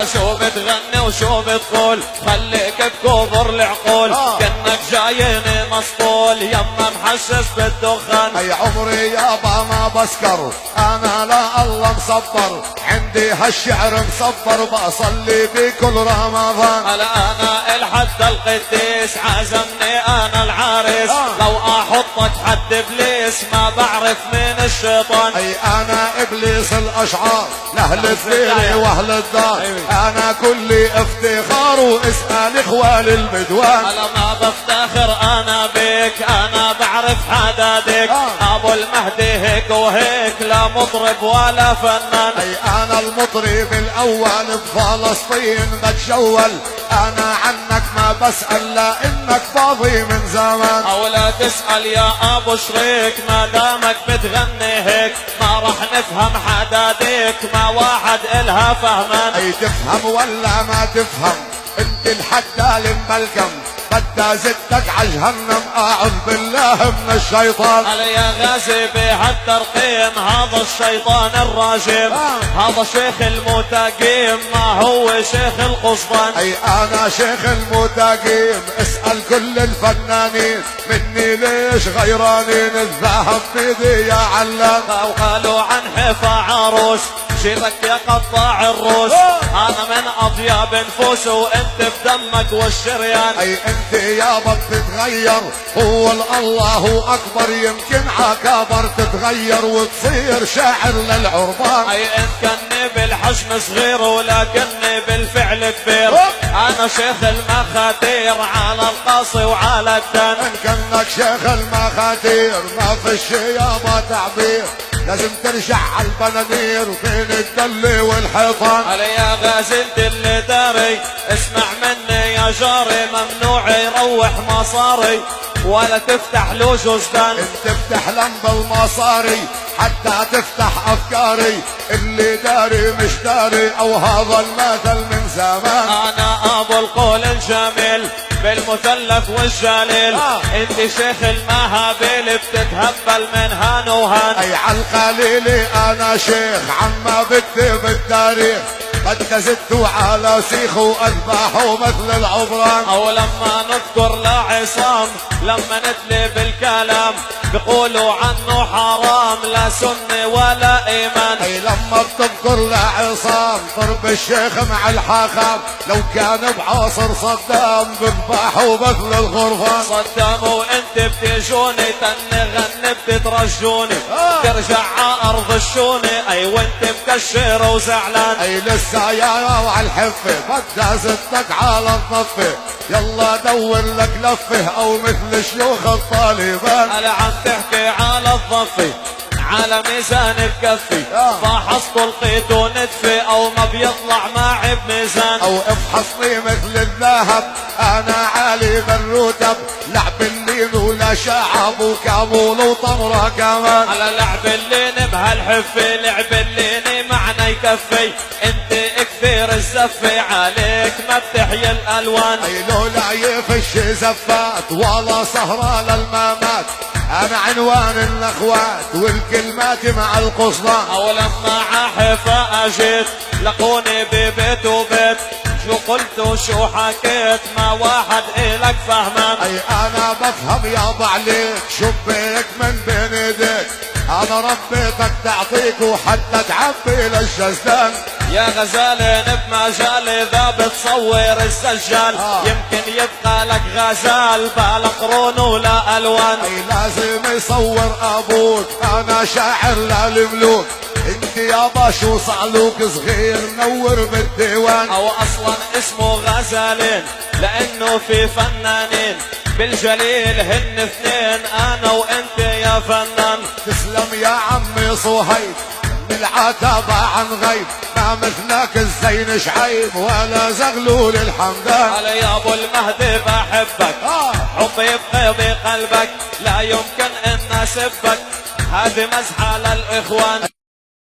شو بتغني وشو بتقول خليك بكبر العقول كأنك جايني مسطول يما محسس بالدخان. اي عمري يابا ما بسكر انا لا الله مصبر عندي هالشعر مصبر بصلي بكل رمضان. هلا انا الحد القديس عزمني انا العريس لو احطك حد ابليس ما بعرف من الشيطان. اي انا ابليس الاشعار لاهل الدير واهل الدار انا كلي افتخار واسال اخوان البدوان. هلا ما بفتخر انا بك انا بعرف حدادك ابو المهدي هيك وهيك لا مطرب ولا فنان. اي انا المطرب الاول بفلسطين بتجول انا عنك ما بسأل لانك فاضي من زمان. او لا تسأل يا ابو شريك ما دامك بتغني هيك ما رح نفهم حداديك ما واحد الها فهمان. اي تفهم ولا ما تفهم انت الحدال مبلكم بدها زدك عجهنم اعوذ بالله من الشيطان. هلا يا غازي بهالترقيم هذا الشيطان الراجم هذا شيخ المتاقيم ما هو شيخ القصبان. اي انا شيخ المتاقيم اسأل كل الفنانين مني ليش غيرانين الذهب بيدي يا علام. وقالوا عن حفا عروس شيلك يا قطاع الروس انا من اطيب نفوس وانت بدمك والشريان. اي انت يابا بتتغير هو الله اكبر يمكن عكابر تتغير وتصير شاعر للعربان. اي ان كني بالحجم صغير ولكني بالفعل كبير انا شيخ المخاتير على القاصي وعلى الدن. ان كنك شيخ المخاتير ما في الشي يابا تعبير لازم ترجع على البنانير وبين الدل والحيطان. هلا يا غازي انت اللي داري اسمع مني يا جاري ممنوع يروح مصاري ولا تفتح له جوزدان. انت بتحلم بالمصاري حتى تفتح افكاري اللي داري مش داري او هذا المثل من زمان. انا ابو القول الجميل بالمثلث والجليل انت شيخ المهابيل بتتهبل من هان وهان. اي عالقليل انا شيخ عما بكتب التاريخ قد زدت على سيخ واذبحوا مثل العبران. او لما نذكر لعصام لما نتلي بالكلام بيقولوا عنه حرام لا سنة ولا ايمان. اي لما بتذكر لعصام ضرب الشيخ مع الحاخام لو كان بعصر صدام بذبحوا مثل الغرفان. صدام وانت بتجوني تنغني بتترجوني ترجع ع ارض الشوني اي وانت مكشر وزعلان. اي لسه يا وعلى الحفه بدها زدتك على الضفه يلا دور لك لفه او مثل شيوخ الطالبان. هلا عم تحكي على الضفه على ميزان بكفي فحصت لقيته نتفي او ما بيطلع معي بميزان. او افحصني مثل الذهب انا عالي بالرتب لعب اللين ولا شعب وكامول وطمره كمان. على لعب اللين بهالحفه لعب اللين معنا يكفي انت كثير الزفه عليك ما بتحيي الالوان. اي لو لايف الشزفات ولا سهره للمامات انا عنوان الاخوات والكلمات مع القصدان. او لما عحفة اجيت لقوني ببيت وبيت شو قلت وشو حكيت ما واحد الك فهمان. اي انا بفهم يابا عليك شبيك من بين ايديك انا ربيتك تعطيك وحتى تعبي للجزدان. يا غزالين بمجال اذا بتصور السجال يمكن يبقى لك غزال بلا قرون ولا الوان. اي لازم يصور ابوك انا شاعر للملوك انت يابا شو صعلوك صغير منور بالديوان. او اصلا اسمه غزالين لانه في فنانين بالجليل هن اثنين انا وانت يا فنان. تسلم يا عمي صهيب بالعتبة عن غيب ما مثلك الزين شعيب ولا زغلول الحمدان. هلا يا ابو المهدي بحبك حبي يبقى بقلبك لا يمكن ان اسبك هذه مزحة للاخوان.